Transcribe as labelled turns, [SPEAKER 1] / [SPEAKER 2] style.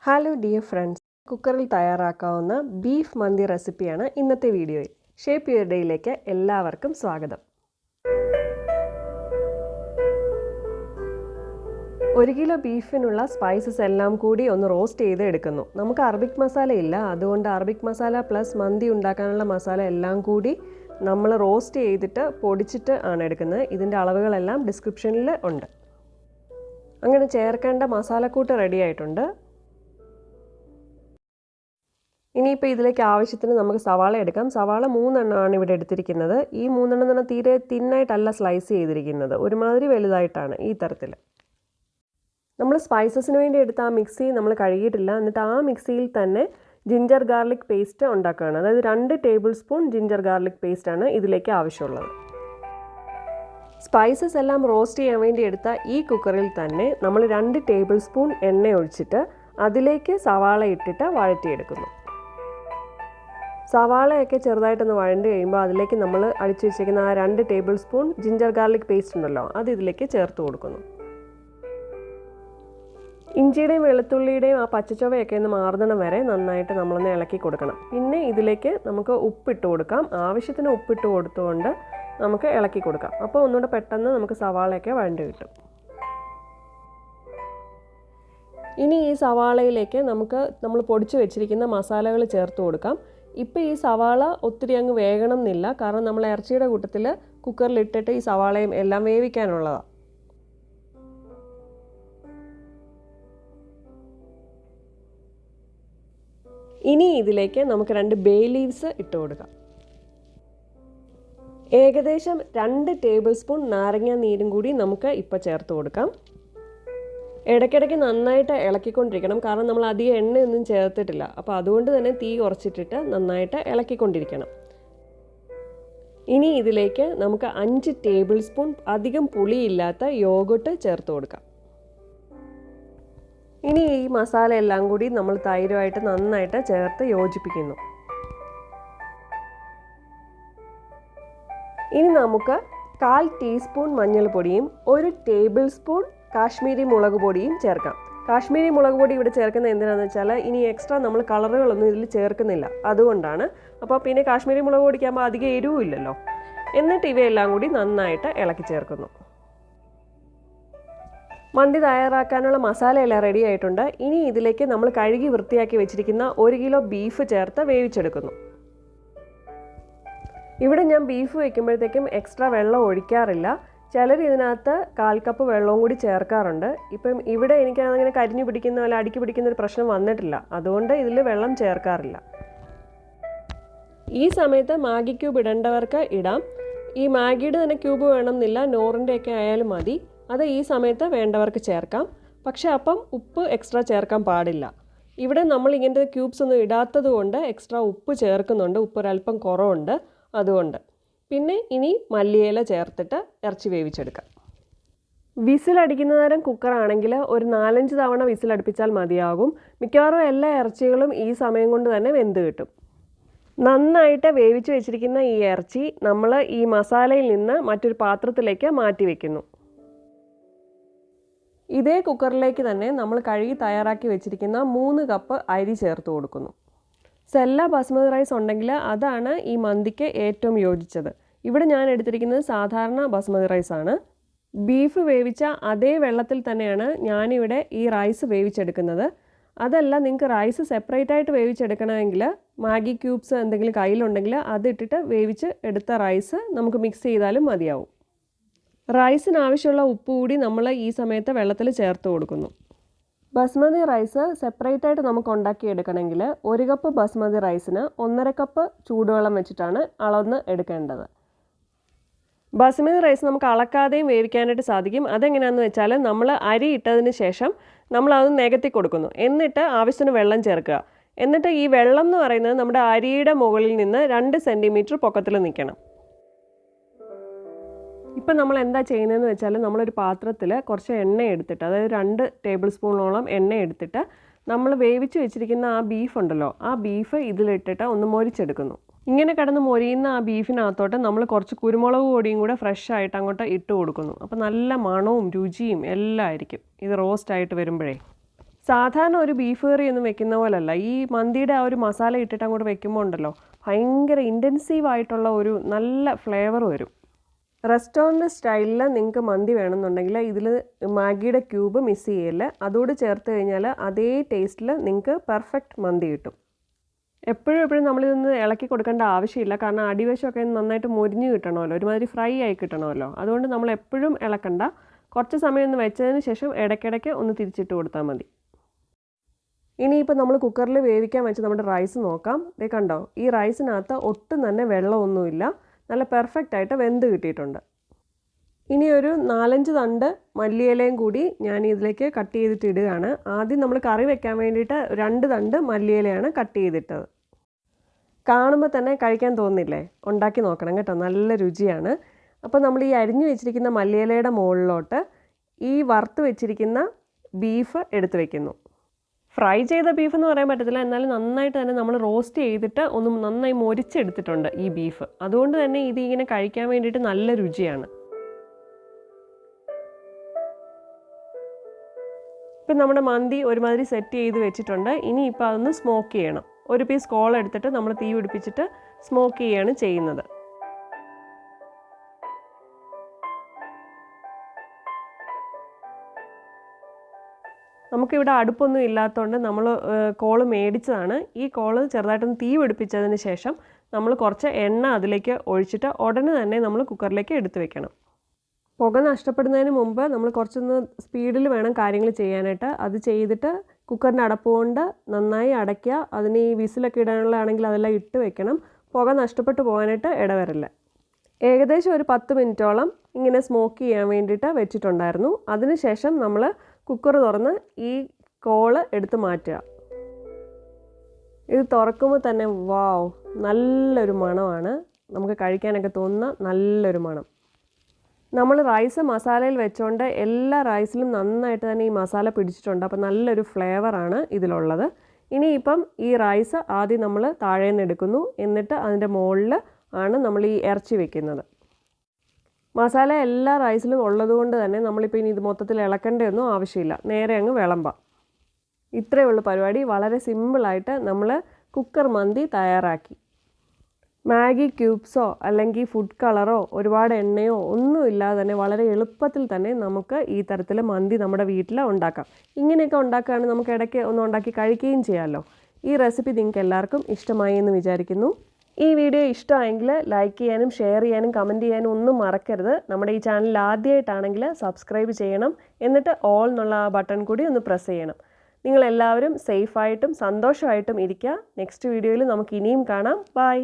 [SPEAKER 1] Hello dear friends, കുക്കറിൽ തയ്യാറാക്കാവുന്ന beef മന്തി റെസിപ്പിയാണ് ഇന്നത്തെ വീഡിയോയിൽ. ഷേപ്പ് യുവർ ഡേയിലേക്ക് എല്ലാവർക്കും സ്വാഗതം. 1 കിലോ ബീഫിനുള്ള സ്പൈസസ് എല്ലാം കൂടി ഒന്ന് റോസ്റ്റ് ചെയ്ത് എടുക്കുന്നു. നമുക്ക് അറബിക് മസാല ഇല്ല, അതുകൊണ്ട് അറബിക് മസാല പ്ലസ് മന്തി ഉണ്ടാക്കാനുള്ള മസാല എല്ലാം കൂടി നമ്മൾ റോസ്റ്റ് ചെയ്തിട്ട് പൊടിച്ചിട്ട് ആണ് എടുക്കുന്നത്. ഇതിൻ്റെ അളവുകളെല്ലാം ഡിസ്ക്രിപ്ഷനിൽ ഉണ്ട്. അങ്ങനെ ചേർക്കേണ്ട മസാലക്കൂട്ട് റെഡി ആയിട്ടുണ്ട്. ഇനിയിപ്പോൾ ഇതിലേക്ക് ആവശ്യത്തിന് നമുക്ക് സവാള എടുക്കാം. സവാള 3 എണ്ണമാണ് ഇവിടെ എടുത്തിരിക്കുന്നത്. ഈ 3 എണ്ണം തന്നെ തീരെ തിന്നായിട്ടല്ല സ്ലൈസ് ചെയ്തിരിക്കുന്നത്, ഒരുമാതിരി വലുതായിട്ടാണ് ഈ തരത്തിൽ. നമ്മൾ സ്പൈസസിന് വേണ്ടി എടുത്ത ആ മിക്സി നമ്മൾ കഴുകിയിട്ടില്ല. എന്നിട്ട് ആ മിക്സിയിൽ തന്നെ ജിഞ്ചർ ഗാർലിക് പേസ്റ്റ് ഉണ്ടാക്കുകയാണ്. അതായത് 2 ടേബിൾ സ്പൂൺ ജിഞ്ചർ ഗാർലിക് പേസ്റ്റാണ് ഇതിലേക്ക് ആവശ്യമുള്ളത്. സ്പൈസസ് എല്ലാം റോസ്റ്റ് ചെയ്യാൻ വേണ്ടി എടുത്ത ഈ കുക്കറിൽ തന്നെ നമ്മൾ 2 ടേബിൾ സ്പൂൺ എണ്ണ ഒഴിച്ചിട്ട് അതിലേക്ക് സവാള ഇട്ടിട്ട് വഴറ്റിയെടുക്കുന്നു. സവാളയൊക്കെ ചെറുതായിട്ടൊന്ന് വഴണ്ട് കഴിയുമ്പോൾ അതിലേക്ക് നമ്മൾ അടിച്ചു വെച്ചിരിക്കുന്ന ആ 2 table spoon ginger garlic paste ഉണ്ടല്ലോ, അത് ഇതിലേക്ക് ചേർത്ത് കൊടുക്കുന്നു. ഇഞ്ചിയുടെയും വെളുത്തുള്ളിയുടെയും ആ പച്ചച്ചൊവയൊക്കെ ഒന്ന് മാറുന്നിടം വരെ നന്നായിട്ട് നമ്മളൊന്ന് ഇളക്കി കൊടുക്കണം. പിന്നെ ഇതിലേക്ക് നമുക്ക് ഉപ്പിട്ട് കൊടുക്കാം. ആവശ്യത്തിന് ഉപ്പിട്ട് കൊടുത്തുകൊണ്ട് നമുക്ക് ഇളക്കി കൊടുക്കാം. അപ്പോൾ ഒന്നുകൂടെ പെട്ടെന്ന് നമുക്ക് സവാളയൊക്കെ വഴണ്ട് കിട്ടും. ഇനി ഈ സവാളയിലേക്ക് നമ്മൾ പൊടിച്ചു വെച്ചിരിക്കുന്ന മസാലകൾ ചേർത്ത് കൊടുക്കാം. ഇപ്പോൾ ഈ സവാള ഒത്തിരി അങ്ങ് വേകണം എന്നില്ല, കാരണം നമ്മൾ ഇറച്ചിയുടെ കൂട്ടത്തിൽ കുക്കറിലിട്ടിട്ട് ഈ സവാളയും എല്ലാം വേവിക്കാനുള്ളതാണ്. ഇനി ഇതിലേക്ക് നമുക്ക് 2 ബേ ലീവ്സ് ഇട്ട് കൊടുക്കാം. ഏകദേശം 2 ടേബിൾ സ്പൂൺ നാരങ്ങ നീരും കൂടി നമുക്ക് ഇപ്പോൾ ചേർത്ത് കൊടുക്കാം. ഇടയ്ക്കിടയ്ക്ക് നന്നായിട്ട് ഇളക്കിക്കൊണ്ടിരിക്കണം, കാരണം നമ്മൾ അധികം എണ്ണയൊന്നും ചേർത്തിട്ടില്ല. അപ്പോൾ അതുകൊണ്ട് തന്നെ തീ കുറച്ചിട്ടിട്ട് നന്നായിട്ട് ഇളക്കിക്കൊണ്ടിരിക്കണം. ഇനി ഇതിലേക്ക് നമുക്ക് 5 ടേബിൾ സ്പൂൺ അധികം പുളിയില്ലാത്ത യോഗട്ട് ചേർത്ത് കൊടുക്കാം. ഇനി ഈ മസാല എല്ലാം കൂടി നമ്മൾ തൈരുമായിട്ട് നന്നായിട്ട് ചേർത്ത് യോജിപ്പിക്കുന്നു. ഇനി നമുക്ക് 1/4 ടീസ്പൂൺ മഞ്ഞൾപ്പൊടിയും 1 ടേബിൾ സ്പൂൺ കാശ്മീരി മുളക് പൊടിയും ചേർക്കാം. കാശ്മീരി മുളക് പൊടി ഇവിടെ ചേർക്കുന്നത് എന്തിനാണെന്ന് വെച്ചാൽ ഇനി എക്സ്ട്രാ നമ്മൾ കളറുകളൊന്നും ഇതിൽ ചേർക്കുന്നില്ല, അതുകൊണ്ടാണ്. അപ്പോൾ പിന്നെ കാശ്മീരി മുളക് പൊടിക്കാകുമ്പോൾ അധികം എരിവില്ലല്ലോ. എന്നിട്ട് ഇവയെല്ലാം കൂടി നന്നായിട്ട് ഇളക്കി ചേർക്കുന്നു. മന്തി തയ്യാറാക്കാനുള്ള മസാലയെല്ലാം റെഡി ആയിട്ടുണ്ട്. ഇനി ഇതിലേക്ക് നമ്മൾ കഴുകി വൃത്തിയാക്കി വെച്ചിരിക്കുന്ന 1 കിലോ ബീഫ് ചേർത്ത് വേവിച്ചെടുക്കുന്നു. ഇവിടെ ഞാൻ ബീഫ് വയ്ക്കുമ്പോഴത്തേക്കും എക്സ്ട്രാ വെള്ളം ഒഴിക്കാറില്ല. ചിലർ ഇതിനകത്ത് 1/4 കപ്പ് വെള്ളവും കൂടി ചേർക്കാറുണ്ട്. ഇപ്പം ഇവിടെ എനിക്ക് അങ്ങനെ കരിഞ്ഞു പിടിക്കുന്ന പോലെ അടുക്കി പിടിക്കുന്ന ഒരു പ്രശ്നം വന്നിട്ടില്ല, അതുകൊണ്ട് ഇതിൽ വെള്ളം ചേർക്കാറില്ല. ഈ സമയത്ത് മാഗി ക്യൂബ് ഇടേണ്ടവർക്ക് ഇടാം. ഈ മാഗിയുടെ തന്നെ ക്യൂബ് വേണമെന്നില്ല, നോറിൻ്റെയൊക്കെ ആയാലും മതി. അത് ഈ സമയത്ത് വേണ്ടവർക്ക് ചേർക്കാം. പക്ഷേ അപ്പം ഉപ്പ് എക്സ്ട്രാ ചേർക്കാൻ പാടില്ല. ഇവിടെ നമ്മൾ ഇങ്ങനത്തെ ക്യൂബ്സ് ഒന്നും ഇടാത്തത് കൊണ്ട് എക്സ്ട്രാ ഉപ്പ് ചേർക്കുന്നുണ്ട്. ഉപ്പ് ഒരല്പം കുറവുണ്ട്, അതുകൊണ്ട്. പിന്നെ ഇനി മല്ലിയില ചേർത്തിട്ട് ഇറച്ചി വേവിച്ചെടുക്കാം. വിസിലടിക്കുന്ന നേരം കുക്കറാണെങ്കിൽ ഒരു 4-5 തവണ വിസിലടുപ്പിച്ചാൽ മതിയാകും. മിക്കവാറും എല്ലാ ഇറച്ചികളും ഈ സമയം കൊണ്ട് തന്നെ വെന്ത് കിട്ടും. നന്നായിട്ട് വേവിച്ച് വെച്ചിരിക്കുന്ന ഈ ഇറച്ചി നമ്മൾ ഈ മസാലയിൽ നിന്ന് മറ്റൊരു പാത്രത്തിലേക്ക് മാറ്റി വയ്ക്കുന്നു. ഇതേ കുക്കറിലേക്ക് തന്നെ നമ്മൾ കഴുകി തയ്യാറാക്കി വെച്ചിരിക്കുന്ന 3 കപ്പ് അരി ചേർത്ത് കൊടുക്കുന്നു. സെല്ല ബസ്മതി റൈസ് ഉണ്ടെങ്കിൽ അതാണ് ഈ മന്തിക്ക് ഏറ്റവും യോജിച്ചത്. ഇവിടെ ഞാൻ എടുത്തിരിക്കുന്നത് സാധാരണ ബസ്മതി റൈസാണ്. ബീഫ് വേവിച്ച അതേ വെള്ളത്തിൽ തന്നെയാണ് ഞാനിവിടെ ഈ റൈസ് വേവിച്ചെടുക്കുന്നത്. അതല്ല, നിങ്ങൾക്ക് റൈസ് സെപ്പറേറ്റ് ആയിട്ട് വേവിച്ചെടുക്കണമെങ്കിൽ മാഗി ക്യൂബ്സ് എന്തെങ്കിലും കയ്യിലുണ്ടെങ്കിൽ അതിട്ടിട്ട് വേവിച്ച് എടുത്ത റൈസ് നമുക്ക് മിക്സ് ചെയ്താലും മതിയാവും. റൈസിന് ആവശ്യമുള്ള ഉപ്പ് കൂടി നമ്മൾ ഈ സമയത്ത് വെള്ളത്തിൽ ചേർത്ത് കൊടുക്കുന്നു. ബസ്മതി റൈസ് സെപ്പറേറ്റ് ആയിട്ട് നമുക്ക് ഉണ്ടാക്കിയെടുക്കണമെങ്കിൽ 1 കപ്പ് ബസ്മതി റൈസിന് 1.5 കപ്പ് ചൂടുവെള്ളം വെച്ചിട്ടാണ് അളന്ന് എടുക്കേണ്ടത്. ബസ്മതി റൈസ് നമുക്ക് അളക്കാതെയും വേവിക്കാനായിട്ട് സാധിക്കും. അതെങ്ങനെയാണെന്ന് വെച്ചാൽ നമ്മൾ അരി ഇട്ടതിന് ശേഷം നമ്മളത് നികത്തി കൊടുക്കുന്നു. എന്നിട്ട് ആവശ്യത്തിന് വെള്ളം ചേർക്കുക. എന്നിട്ട് ഈ വെള്ളം എന്ന് പറയുന്നത് നമ്മുടെ അരിയുടെ മുകളിൽ നിന്ന് 2 സെൻറ്റിമീറ്റർ പൊക്കത്തിൽ നിൽക്കണം. ഇപ്പം നമ്മൾ എന്താ ചെയ്യുന്നതെന്ന് വെച്ചാൽ നമ്മളൊരു പാത്രത്തിൽ കുറച്ച് എണ്ണ എടുത്തിട്ട്, അതായത് 2 ടേബിൾ സ്പൂണോളം എണ്ണ എടുത്തിട്ട് നമ്മൾ വേവിച്ച് വെച്ചിരിക്കുന്ന ആ ബീഫ് ഉണ്ടല്ലോ, ആ ബീഫ് ഇതിലിട്ടിട്ട് ഒന്ന് മൊരിച്ചെടുക്കുന്നു. ഇങ്ങനെ കിടന്ന് മൊരിയുന്ന ആ ബീഫിനകത്തോട്ട് നമ്മൾ കുറച്ച് കുരുമുളക് പൊടിയും കൂടെ ഫ്രഷ് ആയിട്ട് അങ്ങോട്ട് ഇട്ട് കൊടുക്കുന്നു. അപ്പോൾ നല്ല മണവും രുചിയും എല്ലാം ആയിരിക്കും ഇത് റോസ്റ്റ് ആയിട്ട് വരുമ്പോഴേ. സാധാരണ ഒരു ബീഫ് കറി ഒന്നും വെക്കുന്ന പോലല്ല. ഈ മന്തിയുടെ ആ ഒരു മസാല ഇട്ടിട്ട് അങ്ങോട്ട് വെക്കുമ്പോൾ ഉണ്ടല്ലോ, ഭയങ്കര ഇൻറ്റൻസീവായിട്ടുള്ള ഒരു നല്ല ഫ്ലേവർ വരും. റെസ്റ്റോറൻറ്റ് സ്റ്റൈലിൽ നിങ്ങൾക്ക് മന്തി വേണമെന്നുണ്ടെങ്കിൽ ഇതിൽ മാഗിയുടെ ക്യൂബ് മിക്സ് ചെയ്യല്ല. അതോട് ചേർത്ത് കഴിഞ്ഞാൽ അതേ ടേസ്റ്റിൽ നിങ്ങൾക്ക് പെർഫെക്റ്റ് മന്തി കിട്ടും. എപ്പോഴും നമ്മളിതൊന്ന് ഇളക്കി കൊടുക്കേണ്ട ആവശ്യമില്ല. കാരണം അടിവശമൊക്കെ നന്നായിട്ട് മൊരിഞ്ഞ് കിട്ടണമല്ലോ, ഒരുമാതിരി ഫ്രൈ ആയി കിട്ടണമല്ലോ. അതുകൊണ്ട് നമ്മൾ എപ്പോഴും ഇളക്കണ്ട. കുറച്ച് സമയം ഒന്ന് വെച്ചതിന് ശേഷം ഇടയ്ക്കിടയ്ക്ക് ഒന്ന് തിരിച്ചിട്ട് കൊടുത്താൽ മതി. ഇനിയിപ്പോൾ നമ്മൾ കുക്കറിൽ വേവിക്കാൻ വെച്ച് നമ്മുടെ റൈസ് നോക്കാം. ദേ കണ്ടോ, ഈ റൈസിനകത്ത് ഒട്ടും തന്നെ വെള്ളമൊന്നുമില്ല. നല്ല പെർഫെക്റ്റ് ആയിട്ട് വെന്ത് കിട്ടിയിട്ടുണ്ട്. ഇനി ഒരു 4-5 തണ്ട് മല്ലിയിലയും കൂടി ഞാൻ ഇതിലേക്ക് കട്ട് ചെയ്തിട്ട് ഇടുകയാണ്. ആദ്യം നമ്മൾ കറി വെക്കാൻ വേണ്ടിയിട്ട് 2 തണ്ട് മല്ലിയിലയാണ് കട്ട് ചെയ്തിട്ടത്. കാണുമ്പോൾ തന്നെ കഴിക്കാൻ തോന്നില്ലേ? ഉണ്ടാക്കി നോക്കണം കേട്ടോ, നല്ല രുചിയാണ്. അപ്പോൾ നമ്മൾ ഈ അരിഞ്ഞു വെച്ചിരിക്കുന്ന മല്ലിയിലയുടെ മുകളിലോട്ട് ഈ വറുത്ത് വെച്ചിരിക്കുന്ന ബീഫ് എടുത്ത് വെക്കുന്നു. ഫ്രൈ ചെയ്ത ബീഫ് എന്ന് പറയാൻ പറ്റത്തില്ല, എന്നാലും നന്നായിട്ട് തന്നെ നമ്മൾ റോസ്റ്റ് ചെയ്തിട്ട് ഒന്ന് നന്നായി മൊരിച്ചെടുത്തിട്ടുണ്ട് ഈ ബീഫ്. അതുകൊണ്ട് തന്നെ ഇതിങ്ങനെ കഴിക്കാൻ വേണ്ടിയിട്ട് നല്ല രുചിയാണ്. ഇപ്പം നമ്മുടെ മന്തി ഒരുമാതിരി സെറ്റ് ചെയ്ത് വെച്ചിട്ടുണ്ട്. ഇനിയിപ്പോൾ അതൊന്ന് സ്മോക്ക് ചെയ്യണം. ഒരു പീസ് കോൾ എടുത്തിട്ട് നമ്മൾ തീ പിടിപ്പിച്ചിട്ട് സ്മോക്ക് ചെയ്യുകയാണ് ചെയ്യുന്നത്. നമുക്കിവിടെ അടുപ്പൊന്നും ഇല്ലാത്തതുകൊണ്ട് നമ്മൾ കോള് മേടിച്ചതാണ്. ഈ കോള് ചെറുതായിട്ടൊന്ന് തീ പിടിപ്പിച്ചതിന് ശേഷം നമ്മൾ കുറച്ച് എണ്ണ അതിലേക്ക് ഒഴിച്ചിട്ട് ഉടനെ തന്നെ നമ്മൾ കുക്കറിലേക്ക് എടുത്ത് വെക്കണം. പുക നഷ്ടപ്പെടുന്നതിന് മുമ്പ് നമ്മൾ കുറച്ചൊന്ന് സ്പീഡിൽ വേണം കാര്യങ്ങൾ ചെയ്യാനായിട്ട്. അത് ചെയ്തിട്ട് കുക്കറിൻ്റെ അടപ്പ് കൊണ്ട് നന്നായി അടയ്ക്കുക. അതിന് ഈ വിസിലൊക്കെ ഇടാനുള്ളതാണെങ്കിൽ അതെല്ലാം ഇട്ട് വെക്കണം. പുക നഷ്ടപ്പെട്ടു പോകാനായിട്ട് ഇടവരില്ല. ഏകദേശം ഒരു 10 മിനിറ്റോളം ഇങ്ങനെ സ്മോക്ക് ചെയ്യാൻ വേണ്ടിയിട്ട് വെച്ചിട്ടുണ്ടായിരുന്നു. അതിനുശേഷം നമ്മൾ കുക്കർ തുറന്ന് ഈ കോള് എടുത്ത് മാറ്റുക. ഇത് തുറക്കുമ്പോൾ തന്നെ വാവ്, നല്ലൊരു മണമാണ്. നമുക്ക് കഴിക്കാനൊക്കെ തോന്നുന്ന നല്ലൊരു മണം. നമ്മൾ റൈസ് മസാലയിൽ വെച്ചുകൊണ്ട് എല്ലാ റൈസിലും നന്നായിട്ട് തന്നെ ഈ മസാല പിടിച്ചിട്ടുണ്ട്. അപ്പോൾ നല്ലൊരു ഫ്ലേവറാണ് ഇതിലുള്ളത്. ഇനിയിപ്പം ഈ റൈസ് ആദ്യം നമ്മൾ താഴേന്ന് എടുക്കുന്നു. എന്നിട്ട് അതിൻ്റെ മുകളിൽ ആണ് നമ്മൾ ഈ ഇറച്ചി വെക്കുന്നത്. മസാല എല്ലാ റൈസിലും ഉള്ളതുകൊണ്ട് തന്നെ നമ്മളിപ്പോൾ ഇനി ഇത് മൊത്തത്തിൽ ഇളക്കേണ്ടതൊന്നും ആവശ്യമില്ല. നേരെ അങ്ങ് വിളമ്പാം. ഇത്രയേ ഉള്ളൂ പരിപാടി. വളരെ സിമ്പിളായിട്ട് നമ്മൾ കുക്കർ മന്തി തയ്യാറാക്കി. മാഗി ക്യൂബ്സോ അല്ലെങ്കിൽ ഫുഡ് കളറോ ഒരുപാട് എണ്ണയോ ഒന്നുമില്ലാതെ തന്നെ വളരെ എളുപ്പത്തിൽ തന്നെ നമുക്ക് ഈ തരത്തിൽ മന്തി നമ്മുടെ വീട്ടിൽ ഉണ്ടാക്കാം. ഇങ്ങനെയൊക്കെ ഉണ്ടാക്കുകയാണെങ്കിൽ നമുക്ക് ഇടയ്ക്ക് ഒന്ന് ഉണ്ടാക്കി കഴിക്കുകയും ചെയ്യാമല്ലോ. ഈ റെസിപ്പി നിങ്ങൾക്ക് എല്ലാവർക്കും ഇഷ്ടമായി എന്ന് വിചാരിക്കുന്നു. ഈ വീഡിയോ ഇഷ്ടമായെങ്കിൽ ലൈക്ക് ചെയ്യാനും ഷെയർ ചെയ്യാനും കമൻറ്റ് ചെയ്യാനും ഒന്നും മറക്കരുത്. നമ്മുടെ ഈ ചാനൽ ആദ്യമായിട്ടാണെങ്കിൽ സബ്സ്ക്രൈബ് ചെയ്യണം. എന്നിട്ട് ഓൾ എന്നുള്ള ആ ബട്ടൺ കൂടി ഒന്ന് പ്രസ് ചെയ്യണം. നിങ്ങളെല്ലാവരും സേഫായിട്ടും സന്തോഷമായിട്ടും ഇരിക്കുക. നെക്സ്റ്റ് വീഡിയോയിൽ നമുക്ക് ഇനിയും കാണാം. ബൈ.